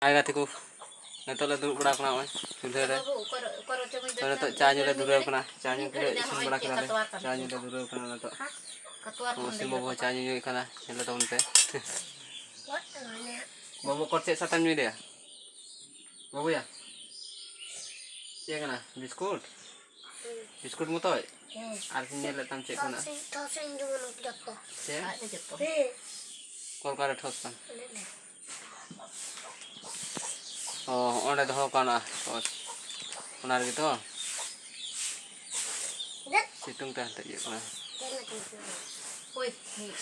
Hai gati ku, nito le duduk bड़ा kena oi, chulhe re. तो nito cha nyu le duduk kena, cha nyu le isin bड़ा kena le, cha nyu le duduk kena nito. Musim bobo cha nyu kena, nito tahun te. Bobo kot cek satan nyu dia. Bobo ya? Cek kena, biskut. Biskut mutoi. Artinya le tam cek kena. Cek. Kol kare thos kan. Oh, onde doho kana tos. Onar gitu. Situng teh teh kana.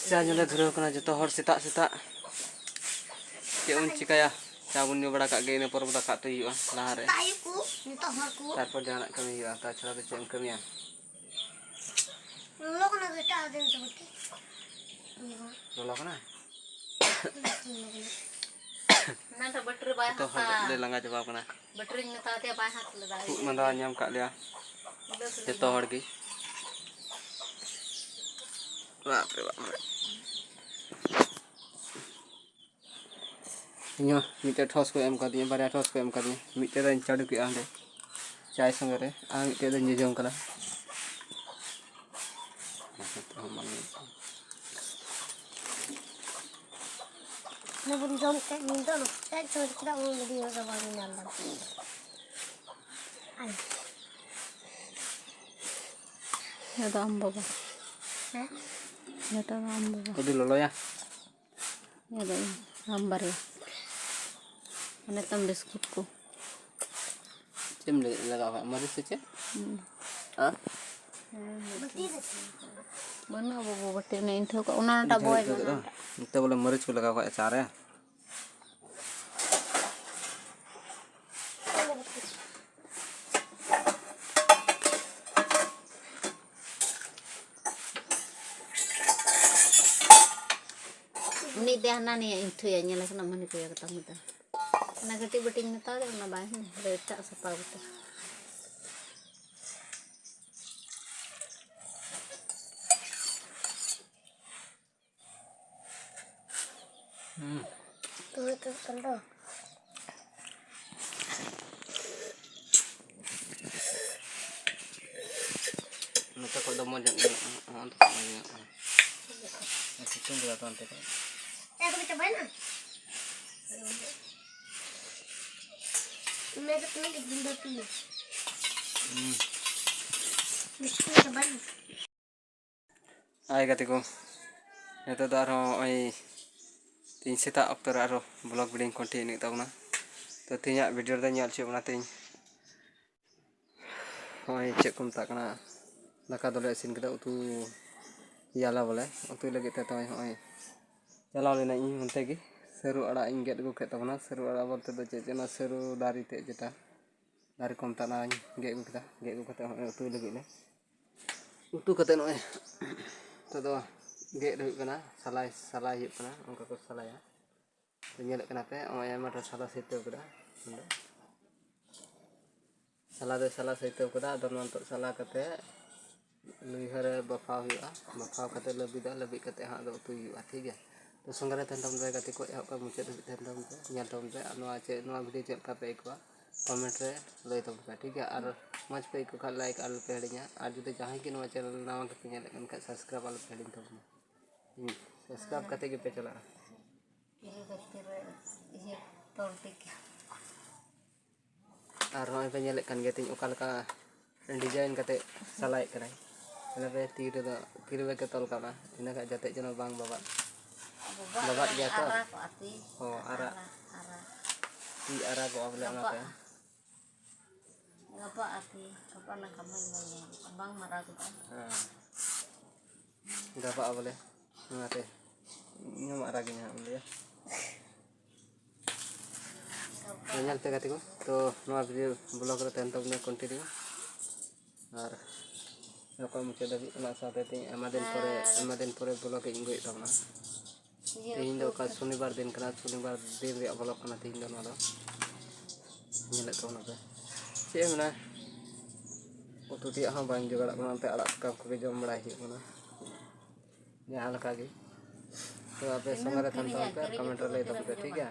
Saya le dhuru kana joto hor sita-sita. Cek un cikaya. Cabun nyu bड़ा kak ge ine por bड़ा kak tu hiwa lahare. Tarpor janak kami hiwa ta chara tu cek kami ya. Lolo kana beta aden sabti. Lolo kana? Nanta battery bay तो hata. ले लंगा जवाब कना Battery ngata te bay hat le dai. मंदा nyam का लिया जतो हड़ की बाप रे बाप रे इयो मिटे ठोस को एम कर दिए बारे ठोस को एम कर दिए मिटे रे चाडू की आंदे चाय संगे रे आ मिटे रे निजों कला Ne bun jom ke minta no. Saya coba kira mau video sa bani nalla. Ai. Ya dah ambaba. Hah? Ya dah ambaba. उदी लोलो या Ya dah ambar ya. Mana tam biskut ko. चिम लगा हुआ मरीज से चे हां Bati de. Mana bobo bate ne intho ko una ta boy mana. तो बोले मरीज को लगा हुआ अचार है Ni deh nani intho ya nyala kana mani ko ya ketemu ta. Na gati beting neta de na ba ni reca sapa betul. Tu kando. नतो को दमो जन on तो ये सिस्टम का तो अंते Eh aku cobain ah. Mereka tuh di benda tuh. Bisa cobain. आए गति को नतो तो आरो ओई तीन सेता अक्तर आरो ब्लॉग वीडियो कंटिन्यू ताबना तो तीन वीडियो रे ᱧᱮᱞ ᱪᱮ ᱚᱱᱟ ᱛᱤᱧ ओई चेक को मता कना दाका दोले इसिन केदा उतु याला बोले उतु लगे ते तोय होय चलाव लेना इन उनते की सरू अड़ा इन गेट को केता बना सरू अड़ा बोलते तो चे ना सरू दारी ते जेटा दारी को मता ना गेट को कते उतु लगे ले उतु कते नोय तो दो गेट हुई कना सलाई सलाई हुई कना उनका को सलाया तो ñelek कना पे ओय माटा सला सेते कदा सला सेते कदा दो नंतो सला कते लुइहरे बफाव हुआ बफाव कते लबी कते हां दो उतु हुआ ठीक है तो संगरे तंतम दे गति को एहब का मुचे तंतम पे ñel तम पे नोआ चे नोआ वीडियो चेक का पे को कमेंट रे लई तम पे ठीक है और मज पे को खा लाइक आल पे हडिया और जुदे जहां की नोआ चैनल नावा के पे ñelek का सब्सक्राइब आल पे हडिन तम सब्सक्राइब कते के पे चला Ini betul ini tolpik. और नोय पे ñelek kan गेतिन ओका लका डिजाइन कते सलाई कराई ina पे तीर वे के तल काना ina का जते जनो बांग बाबा बाबा गया तो Arah kok ati. oh ara Arah. ti ara को अगले ना पे Ngapa ati? Apa nak kamu ini? Abang marah kita. गपा अगले नाते ñom ara gi ñam ले ñal पे गति को तो नोआ वीडियो ब्लॉग रे तन तब ने कंटिन्यू और नको मुचे दबी ना साथे ती एमा दिन परे ब्लॉग इन गई तबना तीन दो का शनिवार दिन कना शनिवार दिन रे ब्लॉग कना तीन दो ना ñelek तो ना पे चे मना उतु ती हां बांग जोगड़ा कना ते अड़ा का को जम बड़ाई hi कना जहां लका गे तो आपे संगरे तन पे कमेंट रे ले तब ठीक है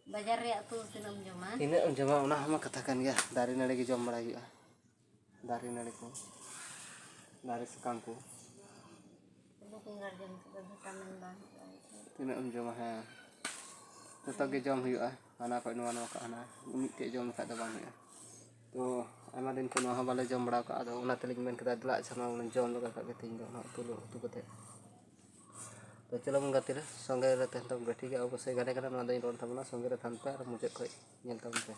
Bajar reyak tuh tinaam joma. Tinaak em joma ona mah kata kan ya, dari nari ge jom barai huyu. Dari nari ko. Dari sakam ko. Ibu tinggal jam sudah vitamin bang. Tinaak em joma ha. Joto ge jom huyu ana ko nua ka ana. Mite jom ka da bang huyu. To ᱟᱭᱢᱟ ᱫᱤᱱ ᱠᱷᱚᱱ ᱱᱚᱣᱟ ᱦᱚᱸ ᱵᱟᱞᱮ ᱡᱚᱢ ᱵᱟᱲᱟ ᱠᱟᱜᱼᱟ ᱟᱫᱚ ᱚᱱᱟ ᱛᱮᱞᱤᱧ ᱢᱮᱱ ᱠᱮᱫᱟ ᱫᱮᱞᱟ ᱟᱪᱪᱷᱟ ᱱᱚᱣᱟ ᱵᱚᱱ ᱡᱚᱢ ᱞᱮᱜᱟ ᱠᱟᱜ ᱜᱮ ᱛᱮᱦᱮᱧ ᱫᱚ ᱚᱱᱟ ᱩᱛᱩ ᱠᱟᱛᱮ ᱛᱚ ᱪᱚᱞᱚ ᱵᱚᱱ ᱜᱟᱛᱮ ᱨᱮ ᱥᱚᱸᱜᱮ ᱨᱮ ᱛᱟᱦᱮᱱ ᱛᱟᱵᱚᱱ ᱯᱮ ᱴᱷᱤᱠ ᱜᱮᱭᱟ ᱚᱵᱚᱥᱥᱳᱭ ᱜᱟᱰᱮ ᱠᱟᱱᱟ ᱱᱚᱣᱟ ᱫᱚᱧ ᱨᱚᱲ ᱛᱟᱵᱚᱱᱟ ᱥᱚᱸᱜᱮ ᱨᱮ ᱛᱟᱦᱮᱱ ᱯᱮ ᱟᱨ ᱢᱩᱪᱟᱹᱫ ᱠᱷᱚᱡ ᱧᱮᱞ ᱛᱟᱵᱚᱱ ᱯᱮ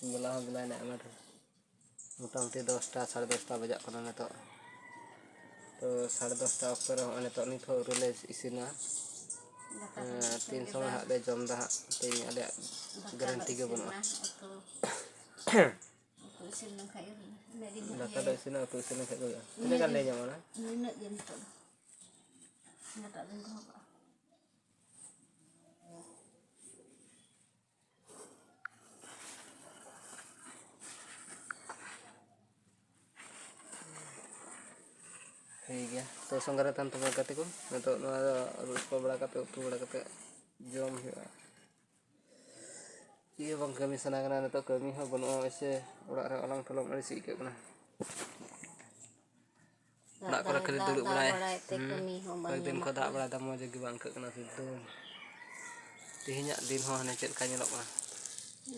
ᱵᱮᱞᱟ ᱦᱚᱸ ᱵᱮᱞᱟᱭᱮᱱᱟ ᱟᱭᱢᱟ ᱰᱷᱮᱨ ᱢᱚᱴᱟᱢᱩᱴᱤ 10টা 10:30 ᱵᱟᱡᱟᱜ ᱠᱟᱱᱟ ᱱᱤᱛᱚᱜ तो 10:30 ᱚᱠᱛᱚ ᱨᱮ ᱦᱚᱸᱜᱼᱚᱭ ᱱᱤᱛᱚᱜ ᱱᱤᱛ ᱦᱚᱸ ᱟᱹᱣᱨᱤ ᱞᱮ ᱤᱥᱤᱱᱟ ᱛᱤᱱ ᱥᱚᱢᱚᱭ ᱦᱟᱸᱜ ᱞᱮ ᱡᱚᱢ ᱫᱟ ᱦᱟᱸᱜ ᱛᱮᱦᱮᱧ ᱟᱞᱮᱭᱟᱜ ᱜᱟᱨᱮᱱᱴᱤ ᱜᱮ ᱵᱟᱹᱱᱩᱜᱼᱟ ᱫᱟᱠᱟ ᱫᱚ ᱤᱥᱤᱱᱟ ᱩᱛᱩ ᱤᱥᱤᱱ ᱞᱮᱱᱠᱷᱟᱡ ᱜᱮ ᱦᱩᱭᱩᱜᱼᱟ ᱛᱤᱱᱟᱹᱜ ᱜᱟᱱ ᱞᱟᱹᱭ ᱧᱟᱢᱚᱜᱼᱟ ᱚᱱᱟ ᱱᱤᱱᱟᱹᱜ ᱜᱮ ᱱᱤᱛᱚᱜ ᱫᱚ ᱤᱱᱟᱹᱴᱟᱜ ᱫᱚᱧ ᱫᱚᱦᱚ ᱠᱟᱜᱼᱟ ठीक गया तो संगे रे थान तबे गाते को नितो नोआ रुस को बड़ा काते उतु बड़ा काते जम हुआ ये बंग कमी सना कना नितो कमी हो बनो ऐसे ओड़ा रे अलंग थलंग अड़ी सी के कना ओड़ा को खाली दुड़ुब बड़ाय एक दिन को दाग बड़ा दा मौज गे बांग कना सिद्धू तेहኛ दिन हो हने चेल का नेलोग कना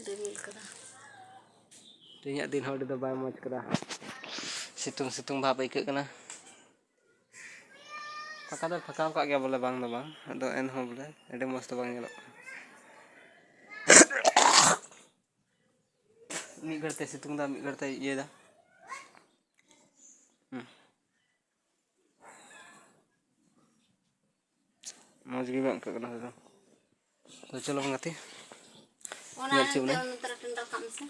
रिमिल करा तेहኛ दिन हो दो बाय मौज करा सितुंग सितुंग भाप आइक कना पका दो फकाव का गया बोले बांग दो बांग अदो एन हो बोले एडे मस्त बांग नेलोग मी गड़ते सितुंग दा मी गड़ते ये दा मौज गे बांग कना तो चलो बंगाती ओना ते उन तरह टंडा काम से